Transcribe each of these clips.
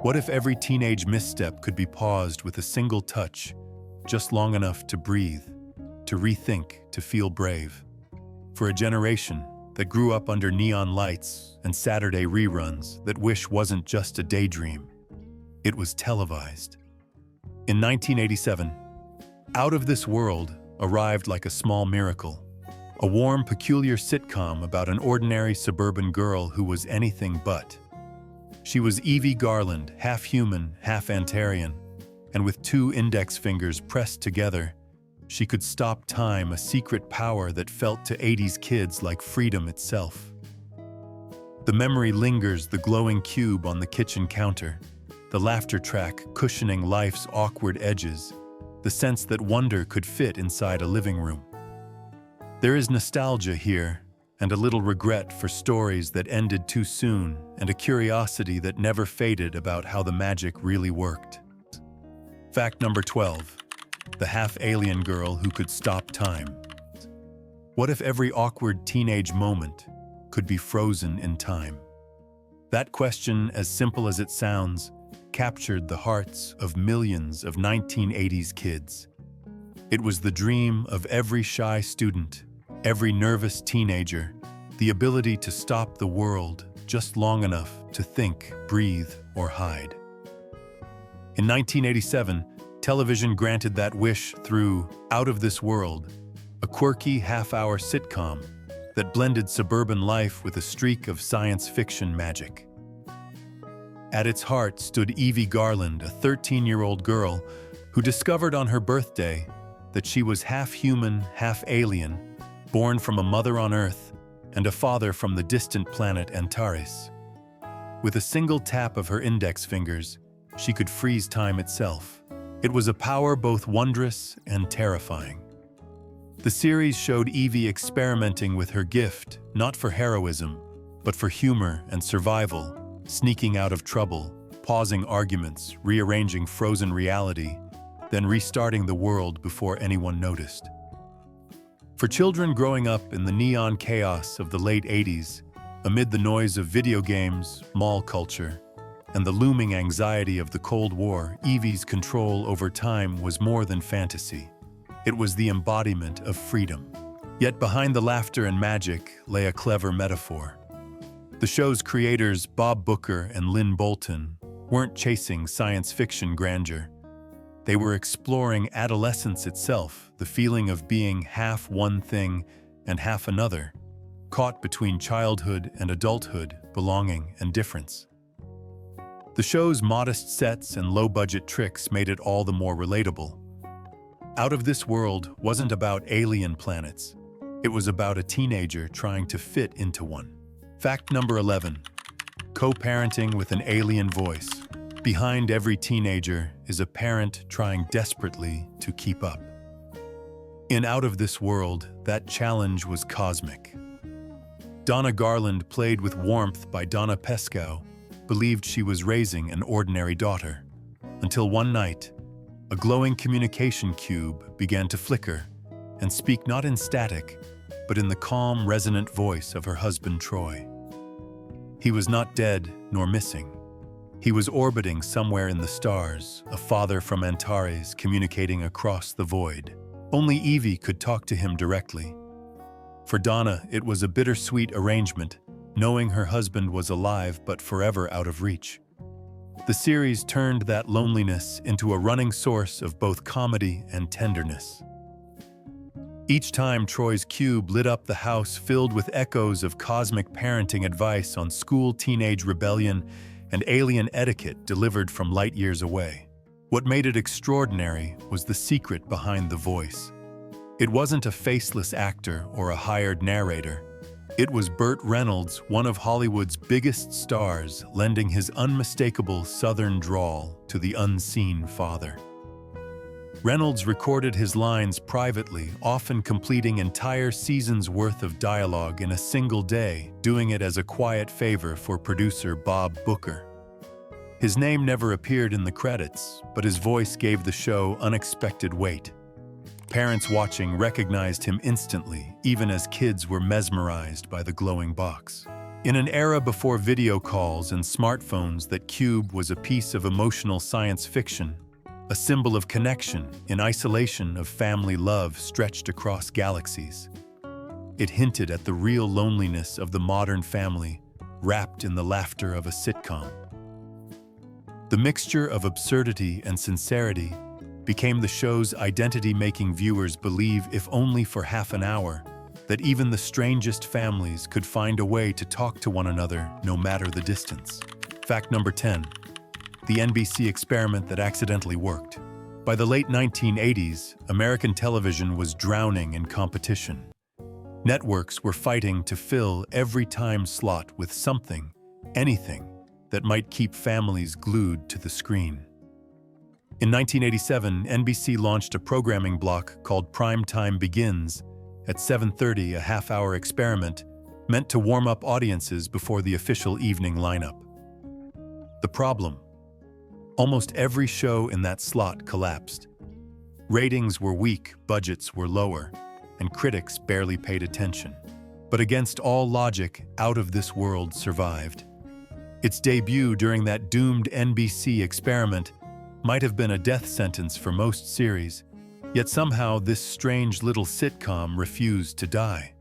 What if every teenage misstep could be paused with a single touch, just long enough to breathe, to rethink, to feel brave? For a generation that grew up under neon lights and Saturday reruns that wish wasn't just a daydream, it was televised. In 1987, Out of This World arrived like a small miracle, a warm, peculiar sitcom about an ordinary suburban girl who was anything but. She was Eevee Garland, half human, half Antarian, and with two index fingers pressed together, she could stop time, a secret power that felt to 80s kids like freedom itself. The memory lingers, the glowing cube on the kitchen counter, the laughter track cushioning life's awkward edges, the sense that wonder could fit inside a living room. There is nostalgia here, and a little regret for stories that ended too soon, and a curiosity that never faded about how the magic really worked. Fact number 12. The half-alien girl who could stop time. What if every awkward teenage moment could be frozen in time? That question, as simple as it sounds, captured the hearts of millions of 1980s kids. It was the dream of every shy student, every nervous teenager, the ability to stop the world just long enough to think, breathe, or hide. In 1987, television granted that wish through Out of This World, a quirky half-hour sitcom that blended suburban life with a streak of science fiction magic. At its heart stood Eevee Garland, a 13-year-old girl who discovered on her birthday that she was half human, half alien, born from a mother on Earth and a father from the distant planet Antares. With a single tap of her index fingers, she could freeze time itself. It was a power both wondrous and terrifying. The series showed Eevee experimenting with her gift, not for heroism, but for humor and survival, sneaking out of trouble, pausing arguments, rearranging frozen reality, then restarting the world before anyone noticed. For children growing up in the neon chaos of the late 80s, amid the noise of video games, mall culture, and the looming anxiety of the Cold War, Eevee's control over time was more than fantasy. It was the embodiment of freedom. Yet behind the laughter and magic lay a clever metaphor. The show's creators, Bob Booker and Lynn Bolton, weren't chasing science fiction grandeur. They were exploring adolescence itself, the feeling of being half one thing and half another, caught between childhood and adulthood, belonging and difference. The show's modest sets and low-budget tricks made it all the more relatable. Out of This World wasn't about alien planets. It was about a teenager trying to fit into one. Fact number 11. Co-parenting with an alien voice. Behind every teenager is a parent trying desperately to keep up. In Out of This World, that challenge was cosmic. Donna Garland, played with warmth by Donna Pescow, believed she was raising an ordinary daughter, until one night, a glowing communication cube began to flicker and speak not in static, but in the calm, resonant voice of her husband Troy. He was not dead nor missing. He was orbiting somewhere in the stars, a father from Antares communicating across the void. Only Eevee could talk to him directly. For Donna, it was a bittersweet arrangement, knowing her husband was alive but forever out of reach. The series turned that loneliness into a running source of both comedy and tenderness. Each time Troy's cube lit up the house filled with echoes of cosmic parenting advice on school teenage rebellion and alien etiquette delivered from light years away. What made it extraordinary was the secret behind the voice. It wasn't a faceless actor or a hired narrator. It was Burt Reynolds, one of Hollywood's biggest stars, lending his unmistakable Southern drawl to the unseen father. Reynolds recorded his lines privately, often completing entire seasons' worth of dialogue in a single day, doing it as a quiet favor for producer Bob Booker. His name never appeared in the credits, but his voice gave the show unexpected weight. Parents watching recognized him instantly, even as kids were mesmerized by the glowing box. In an era before video calls and smartphones, that cube was a piece of emotional science fiction, a symbol of connection in isolation of family love stretched across galaxies. It hinted at the real loneliness of the modern family, wrapped in the laughter of a sitcom. The mixture of absurdity and sincerity became the show's identity, making viewers believe, if only for half an hour, that even the strangest families could find a way to talk to one another no matter the distance. Fact number 10. The NBC experiment that accidentally worked. By the late 1980s, American television was drowning in competition. Networks were fighting to fill every time slot with something, anything, that might keep families glued to the screen. In 1987, NBC launched a programming block called Prime Time Begins at 7:30, a half-hour experiment meant to warm up audiences before the official evening lineup. The problem? Almost every show in that slot collapsed. Ratings were weak, budgets were lower, and critics barely paid attention. But against all logic, Out of This World survived. Its debut during that doomed NBC experiment might have been a death sentence for most series, yet somehow this strange little sitcom refused to die.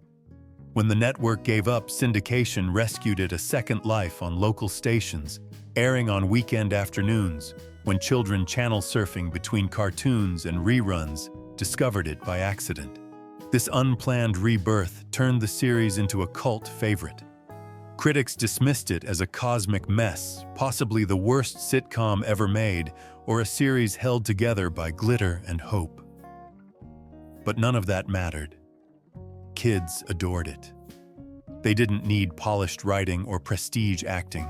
When the network gave up, syndication rescued it a second life on local stations, airing on weekend afternoons when children channel surfing between cartoons and reruns discovered it by accident. This unplanned rebirth turned the series into a cult favorite. Critics dismissed it as a cosmic mess, possibly the worst sitcom ever made, or a series held together by glitter and hope. But none of that mattered. Kids adored it. They didn't need polished writing or prestige acting.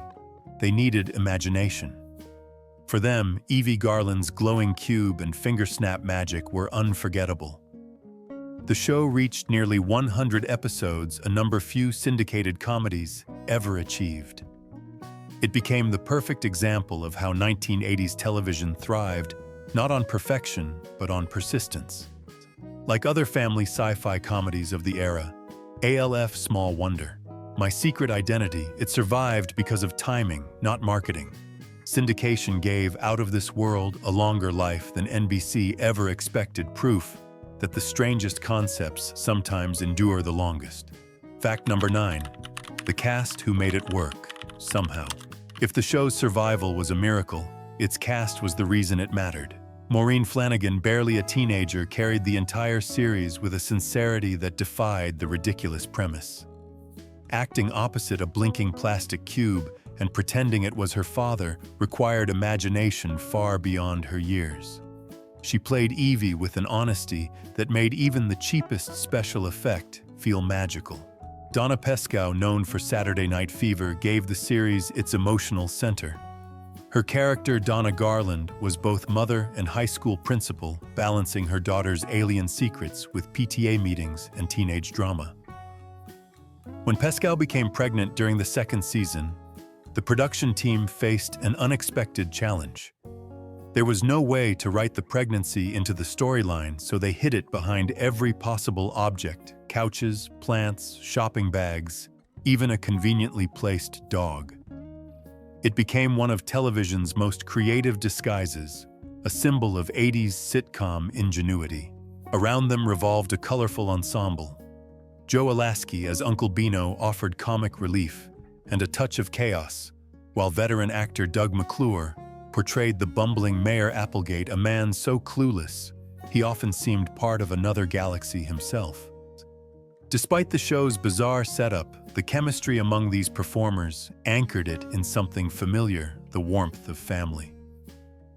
They needed imagination. For them, Eevee Garland's glowing cube and finger snap magic were unforgettable. The show reached nearly 100 episodes, a number few syndicated comedies ever achieved. It became the perfect example of how 1980s television thrived, not on perfection, but on persistence. Like other family sci-fi comedies of the era, ALF Small Wonder, My Secret Identity, it survived because of timing, not marketing. Syndication gave Out of This World a longer life than NBC ever expected, proof that the strangest concepts sometimes endure the longest. Fact number 9. The cast who made it work, somehow. If the show's survival was a miracle, its cast was the reason it mattered. Maureen Flanagan, barely a teenager, carried the entire series with a sincerity that defied the ridiculous premise. Acting opposite a blinking plastic cube and pretending it was her father required imagination far beyond her years. She played Eevee with an honesty that made even the cheapest special effect feel magical. Donna Pescow, known for Saturday Night Fever, gave the series its emotional center. Her character, Donna Garland, was both mother and high school principal, balancing her daughter's alien secrets with PTA meetings and teenage drama. When Pescow became pregnant during the second season, the production team faced an unexpected challenge. There was no way to write the pregnancy into the storyline, so they hid it behind every possible object: couches, plants, shopping bags, even a conveniently placed dog. It became one of television's most creative disguises, a symbol of 80s sitcom ingenuity. Around them revolved a colorful ensemble. Joe Alaskey as Uncle Beano offered comic relief and a touch of chaos, while veteran actor Doug McClure portrayed the bumbling Mayor Applegate, a man so clueless he often seemed part of another galaxy himself. Despite the show's bizarre setup, the chemistry among these performers anchored it in something familiar: the warmth of family.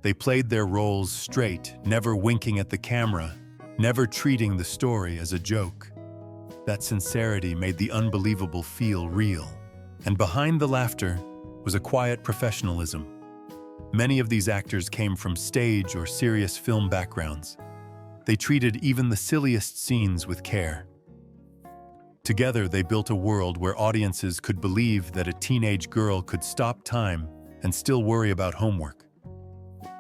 They played their roles straight, never winking at the camera, never treating the story as a joke. That sincerity made the unbelievable feel real. And behind the laughter was a quiet professionalism. Many of these actors came from stage or serious film backgrounds. They treated even the silliest scenes with care. Together, they built a world where audiences could believe that a teenage girl could stop time and still worry about homework.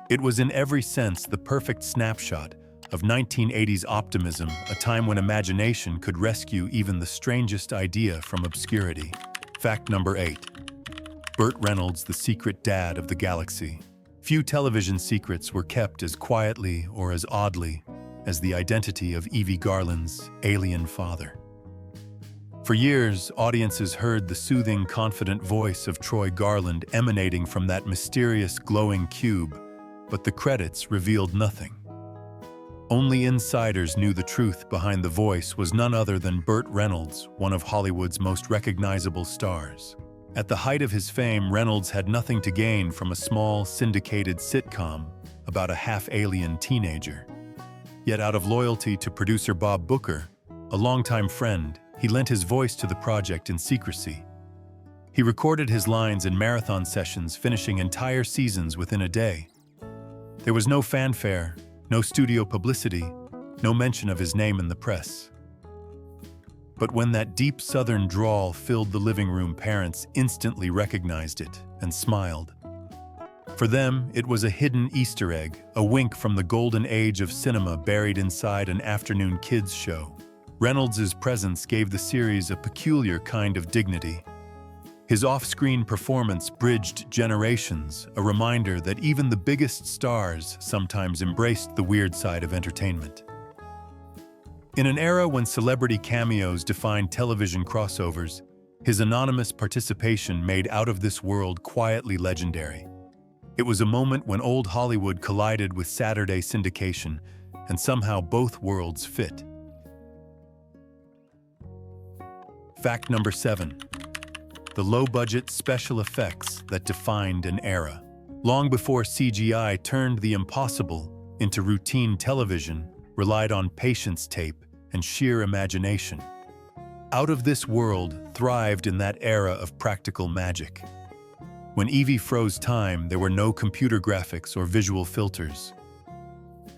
It was in every sense the perfect snapshot of 1980s optimism, a time when imagination could rescue even the strangest idea from obscurity. Fact number 8. Burt Reynolds, the secret dad of the galaxy. Few television secrets were kept as quietly or as oddly as the identity of Eevee Garland's alien father. For years, audiences heard the soothing, confident voice of Troy Garland emanating from that mysterious, glowing cube, but the credits revealed nothing. Only insiders knew the truth behind the voice was none other than Burt Reynolds, one of Hollywood's most recognizable stars. At the height of his fame, Reynolds had nothing to gain from a small, syndicated sitcom about a half-alien teenager. Yet out of loyalty to producer Bob Booker, a longtime friend, he lent his voice to the project in secrecy. He recorded his lines in marathon sessions, finishing entire seasons within a day. There was no fanfare, no studio publicity, no mention of his name in the press. But when that deep Southern drawl filled the living room, parents instantly recognized it and smiled. For them, it was a hidden Easter egg, a wink from the golden age of cinema buried inside an afternoon kids' show. Reynolds' presence gave the series a peculiar kind of dignity. His off-screen performance bridged generations, a reminder that even the biggest stars sometimes embraced the weird side of entertainment. In an era when celebrity cameos defined television crossovers, his anonymous participation made Out of This World quietly legendary. It was a moment when old Hollywood collided with Saturday syndication, and somehow both worlds fit. Fact number 7. The low-budget special effects that defined an era. Long before CGI turned the impossible into routine television, relied on patience tape and sheer imagination. Out of This World thrived in that era of practical magic. When Eevee froze time, there were no computer graphics or visual filters.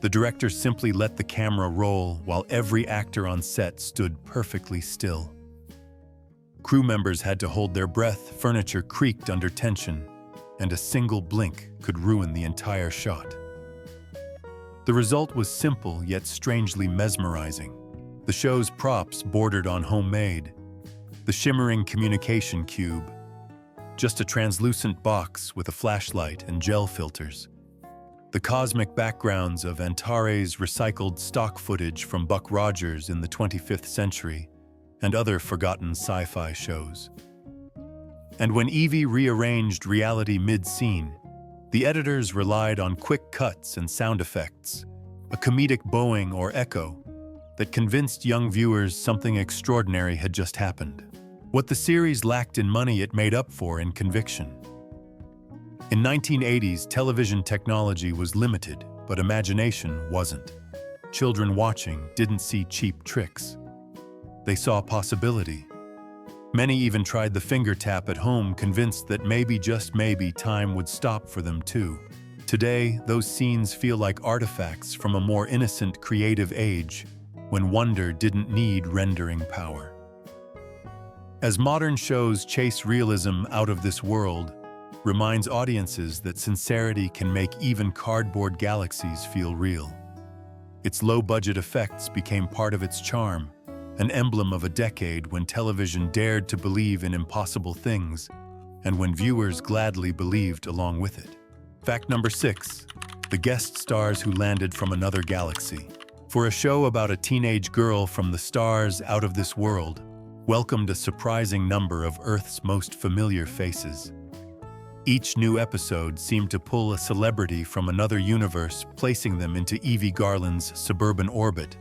The director simply let the camera roll while every actor on set stood perfectly still. Crew members had to hold their breath, furniture creaked under tension, and a single blink could ruin the entire shot. The result was simple yet strangely mesmerizing. The show's props bordered on homemade. The shimmering communication cube, just a translucent box with a flashlight and gel filters. The cosmic backgrounds of Antares recycled stock footage from Buck Rogers in the 25th century, and other forgotten sci-fi shows. And when Eevee rearranged reality mid-scene, the editors relied on quick cuts and sound effects, a comedic bowing or echo that convinced young viewers something extraordinary had just happened. What the series lacked in money, it made up for in conviction. In 1980s, television technology was limited, but imagination wasn't. Children watching didn't see cheap tricks. They saw possibility. Many even tried the finger tap at home, convinced that maybe, just maybe, time would stop for them too. Today, those scenes feel like artifacts from a more innocent, creative age, when wonder didn't need rendering power. As modern shows chase realism, Out of This World reminds audiences that sincerity can make even cardboard galaxies feel real. Its low-budget effects became part of its charm, an emblem of a decade when television dared to believe in impossible things, and when viewers gladly believed along with it. Fact number 6. The guest stars who landed from another galaxy. For a show about a teenage girl from the stars, Out of This World welcomed a surprising number of Earth's most familiar faces. Each new episode seemed to pull a celebrity from another universe, placing them into Eevee Garland's suburban orbit,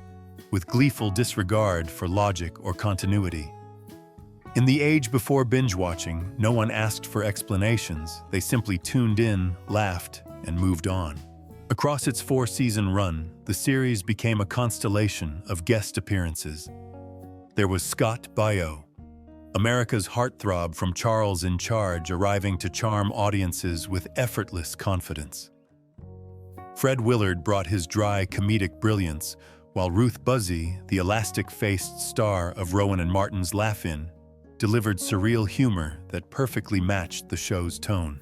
with gleeful disregard for logic or continuity. In the age before binge-watching, no one asked for explanations. They simply tuned in, laughed, and moved on. Across its 4-season run, the series became a constellation of guest appearances. There was Scott Baio, America's heartthrob from Charles in Charge, arriving to charm audiences with effortless confidence. Fred Willard brought his dry, comedic brilliance, while Ruth Buzzy, the elastic-faced star of Rowan and Martin's Laugh-In, delivered surreal humor that perfectly matched the show's tone.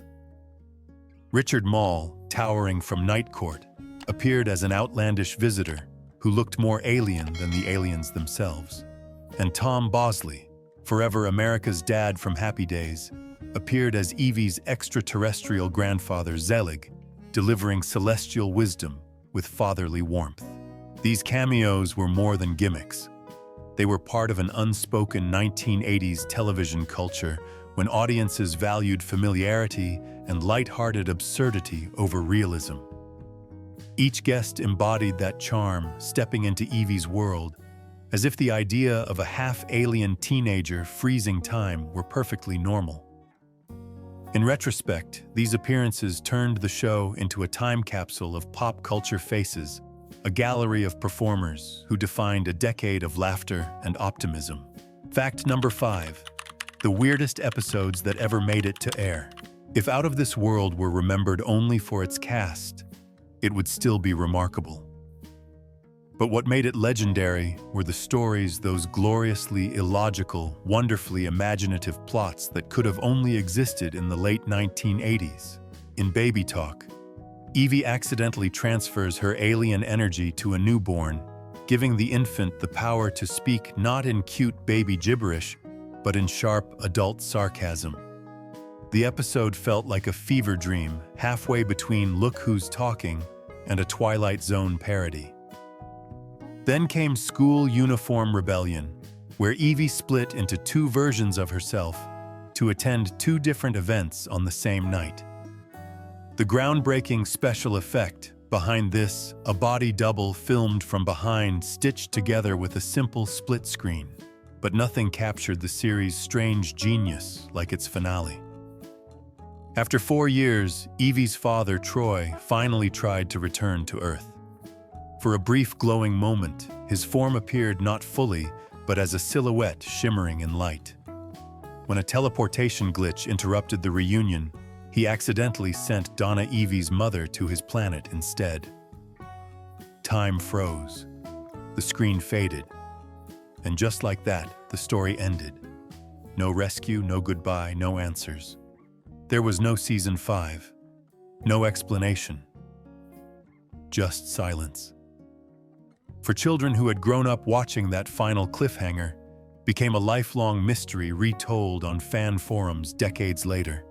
Richard Mall, towering from Night Court, appeared as an outlandish visitor who looked more alien than the aliens themselves. And Tom Bosley, forever America's dad from Happy Days, appeared as Eevee's extraterrestrial grandfather Zelig, delivering celestial wisdom with fatherly warmth. These cameos were more than gimmicks. They were part of an unspoken 1980s television culture when audiences valued familiarity and light-hearted absurdity over realism. Each guest embodied that charm, stepping into Eevee's world, as if the idea of a half-alien teenager freezing time were perfectly normal. In retrospect, these appearances turned the show into a time capsule of pop culture faces, a gallery of performers who defined a decade of laughter and optimism. Fact number 5. The weirdest episodes that ever made it to air. If Out of This World were remembered only for its cast, it would still be remarkable. But what made it legendary were the stories, those gloriously illogical, wonderfully imaginative plots that could have only existed in the late 1980s. In Baby Talk, Eevee accidentally transfers her alien energy to a newborn, giving the infant the power to speak not in cute baby gibberish, but in sharp adult sarcasm. The episode felt like a fever dream, halfway between Look Who's Talking and a Twilight Zone parody. Then came School Uniform Rebellion, where Eevee split into two versions of herself to attend two different events on the same night. The groundbreaking special effect behind this, a body double filmed from behind, stitched together with a simple split screen. But nothing captured the series' strange genius like its finale. After 4 years, Eevee's father, Troy, finally tried to return to Earth. For a brief glowing moment, his form appeared not fully, but as a silhouette shimmering in light. When a teleportation glitch interrupted the reunion, he accidentally sent Donna, Eevee's mother, to his planet instead. Time froze. The screen faded. And just like that, the story ended. No rescue, no goodbye, no answers. There was no season 5. No explanation. Just silence. For children who had grown up watching that final cliffhanger, became a lifelong mystery retold on fan forums decades later.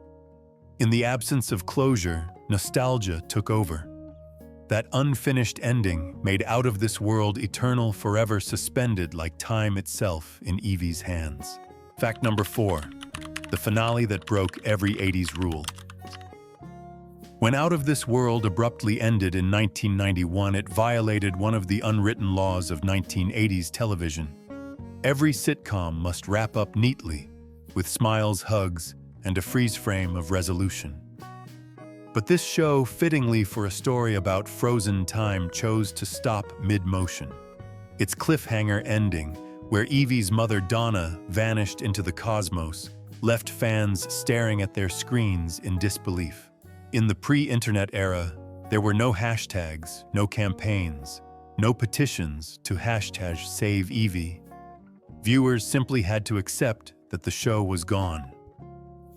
In the absence of closure, nostalgia took over. That unfinished ending made Out of This World eternal, forever suspended like time itself in Eevee's hands. Fact number 4. The finale that broke every 80s rule. When Out of This World abruptly ended in 1991, it violated one of the unwritten laws of 1980s television. Every sitcom must wrap up neatly, with smiles, hugs, and a freeze frame of resolution. But this show, fittingly for a story about frozen time, chose to stop mid-motion. Its cliffhanger ending, where Eevee's mother Donna vanished into the cosmos, left fans staring at their screens in disbelief. In the pre-internet era, there were no hashtags, no campaigns, no petitions to #SaveEevee. Viewers simply had to accept that the show was gone.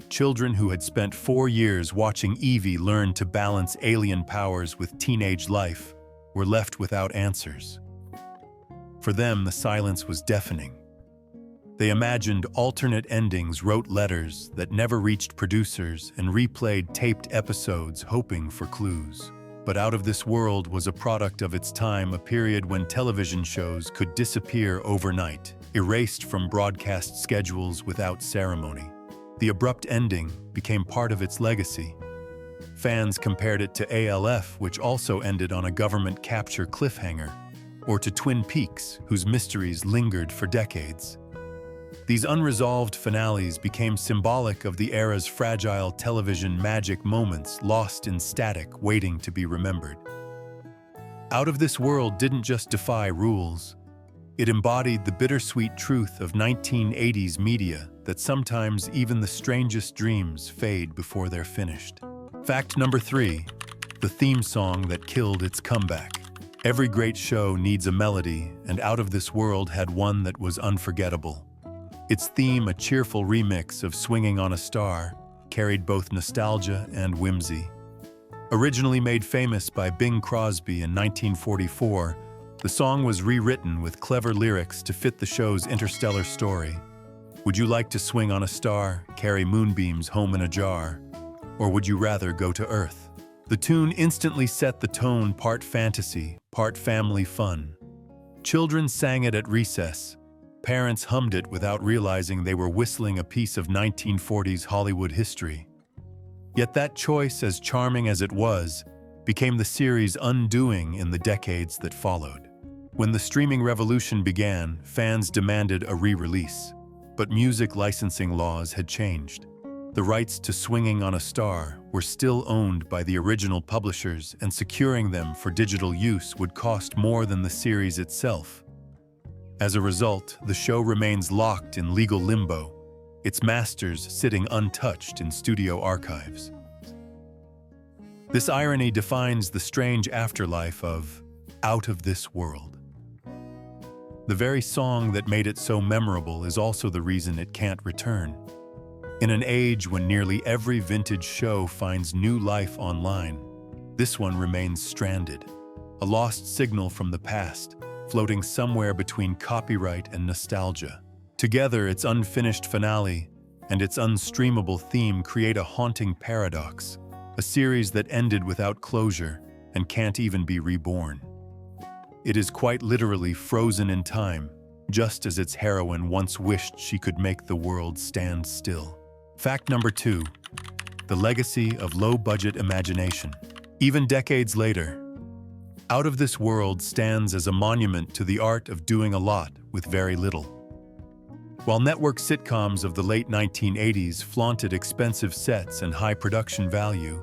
Children who had spent 4 years watching Eevee learn to balance alien powers with teenage life were left without answers. For them, the silence was deafening. They imagined alternate endings, wrote letters that never reached producers, and replayed taped episodes hoping for clues. But Out of This World was a product of its time, a period when television shows could disappear overnight, erased from broadcast schedules without ceremony. The abrupt ending became part of its legacy. Fans compared it to ALF, which also ended on a government capture cliffhanger, or to Twin Peaks, whose mysteries lingered for decades. These unresolved finales became symbolic of the era's fragile television magic, moments lost in static, waiting to be remembered. Out of This World didn't just defy rules. It embodied the bittersweet truth of 1980s media, that sometimes even the strangest dreams fade before they're finished. Fact number 3. The theme song that killed its comeback. Every great show needs a melody, and Out of This World had one that was unforgettable. Its theme, a cheerful remix of Swinging on a Star, carried both nostalgia and whimsy. Originally made famous by Bing Crosby in 1944, the song was rewritten with clever lyrics to fit the show's interstellar story. Would you like to swing on a star, carry moonbeams home in a jar, or would you rather go to Earth? The tune instantly set the tone, part fantasy, part family fun. Children sang it at recess. Parents hummed it without realizing they were whistling a piece of 1940s Hollywood history. Yet that choice, as charming as it was, became the series' undoing in the decades that followed. When the streaming revolution began, fans demanded a re-release. But music licensing laws had changed. The rights to Swinging on a Star were still owned by the original publishers, and securing them for digital use would cost more than the series itself. As a result, the show remains locked in legal limbo, its masters sitting untouched in studio archives. This irony defines the strange afterlife of Out of This World. The very song that made it so memorable is also the reason it can't return. In an age when nearly every vintage show finds new life online, this one remains stranded, a lost signal from the past, floating somewhere between copyright and nostalgia. Together, its unfinished finale and its unstreamable theme create a haunting paradox, a series that ended without closure and can't even be reborn. It is quite literally frozen in time, just as its heroine once wished she could make the world stand still. Fact number 2, the legacy of low-budget imagination. Even decades later, Out of This World stands as a monument to the art of doing a lot with very little. While network sitcoms of the late 1980s flaunted expensive sets and high production value,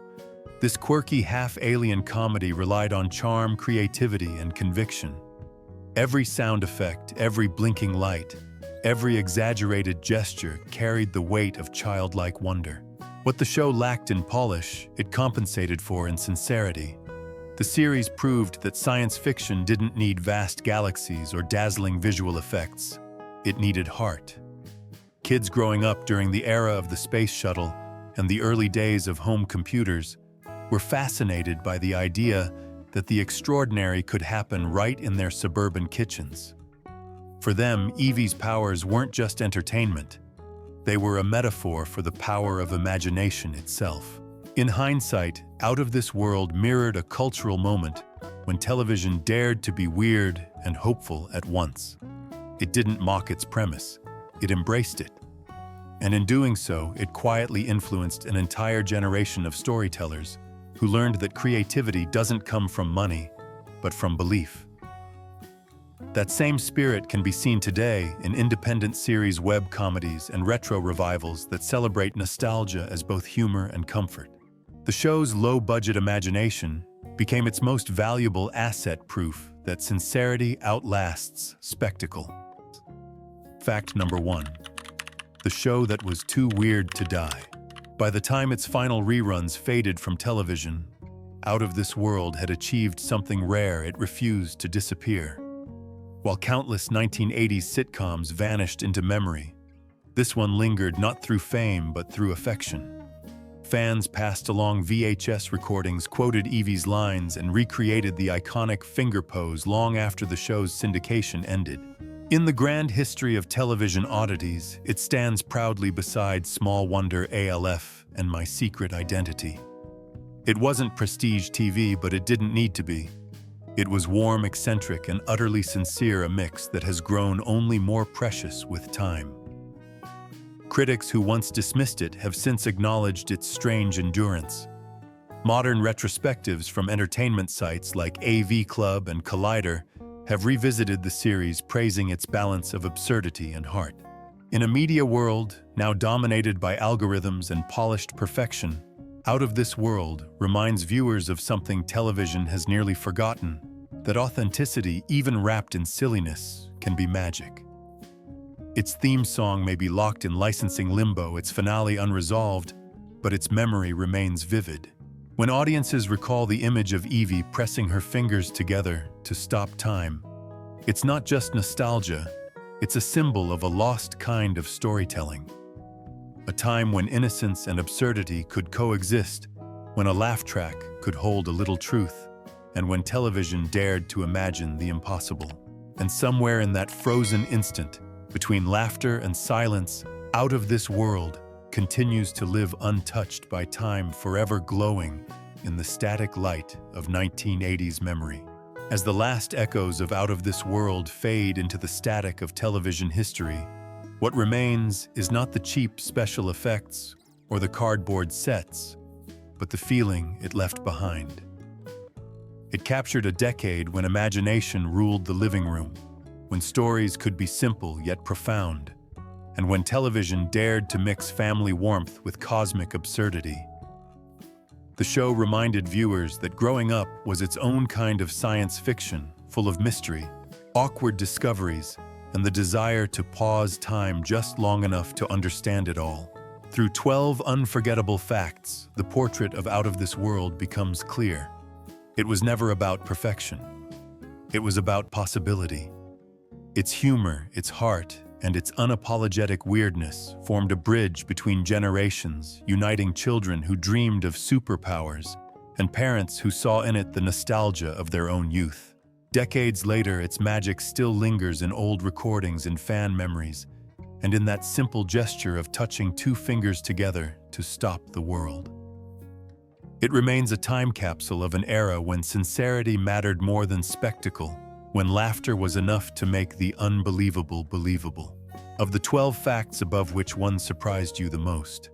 this quirky half-alien comedy relied on charm, creativity, and conviction. Every sound effect, every blinking light, every exaggerated gesture carried the weight of childlike wonder. What the show lacked in polish, it compensated for in sincerity. The series proved that science fiction didn't need vast galaxies or dazzling visual effects. It needed heart. Kids growing up during the era of the space shuttle and the early days of home computers were fascinated by the idea that the extraordinary could happen right in their suburban kitchens. For them, Eevee's powers weren't just entertainment. They were a metaphor for the power of imagination itself. In hindsight, Out of This World mirrored a cultural moment when television dared to be weird and hopeful at once. It didn't mock its premise, it embraced it. And in doing so, it quietly influenced an entire generation of storytellers who learned that creativity doesn't come from money, but from belief. That same spirit can be seen today in independent series web comedies and retro revivals that celebrate nostalgia as both humor and comfort. The show's low-budget imagination became its most valuable asset, proof that sincerity outlasts spectacle. Fact number 1. The show that was too weird to die. By the time its final reruns faded from television, Out of This World had achieved something rare. It refused to disappear. While countless 1980s sitcoms vanished into memory, this one lingered not through fame but through affection. Fans passed along VHS recordings, quoted Eevee's lines, and recreated the iconic finger pose long after the show's syndication ended. In the grand history of television oddities, it stands proudly beside Small Wonder, ALF, and My Secret Identity. It wasn't prestige TV, but it didn't need to be. It was warm, eccentric, and utterly sincere, a mix that has grown only more precious with time. Critics who once dismissed it have since acknowledged its strange endurance. Modern retrospectives from entertainment sites like AV Club and Collider have revisited the series, praising its balance of absurdity and heart. In a media world now dominated by algorithms and polished perfection, Out of This World reminds viewers of something television has nearly forgotten: that authenticity, even wrapped in silliness, can be magic. Its theme song may be locked in licensing limbo, its finale unresolved, but its memory remains vivid. When audiences recall the image of Eevee pressing her fingers together to stop time, it's not just nostalgia, it's a symbol of a lost kind of storytelling. A time when innocence and absurdity could coexist, when a laugh track could hold a little truth, and when television dared to imagine the impossible. And somewhere in that frozen instant, between laughter and silence, Out of This World continues to live untouched by time, forever glowing in the static light of 1980s memory. As the last echoes of Out of This World fade into the static of television history, what remains is not the cheap special effects or the cardboard sets, but the feeling it left behind. It captured a decade when imagination ruled the living room, when stories could be simple yet profound, and when television dared to mix family warmth with cosmic absurdity. The show reminded viewers that growing up was its own kind of science fiction, full of mystery, awkward discoveries, and the desire to pause time just long enough to understand it all. Through 12 unforgettable facts, the portrait of Out of This World becomes clear. It was never about perfection. It was about possibility. Its humor, its heart, and its unapologetic weirdness formed a bridge between generations, uniting children who dreamed of superpowers and parents who saw in it the nostalgia of their own youth. Decades later, its magic still lingers in old recordings and fan memories, and in that simple gesture of touching two fingers together to stop the world. It remains a time capsule of an era when sincerity mattered more than spectacle, when laughter was enough to make the unbelievable believable. Of the 12 facts above, which one surprised you the most?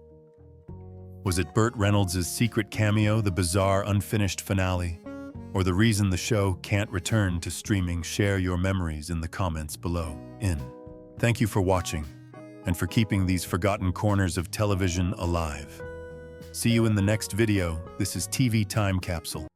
Was it Burt Reynolds' secret cameo, the bizarre unfinished finale, or the reason the show can't return to streaming? Share your memories in the comments below. Thank you for watching and for keeping these forgotten corners of television alive. See you in the next video. This is TV Time Capsule.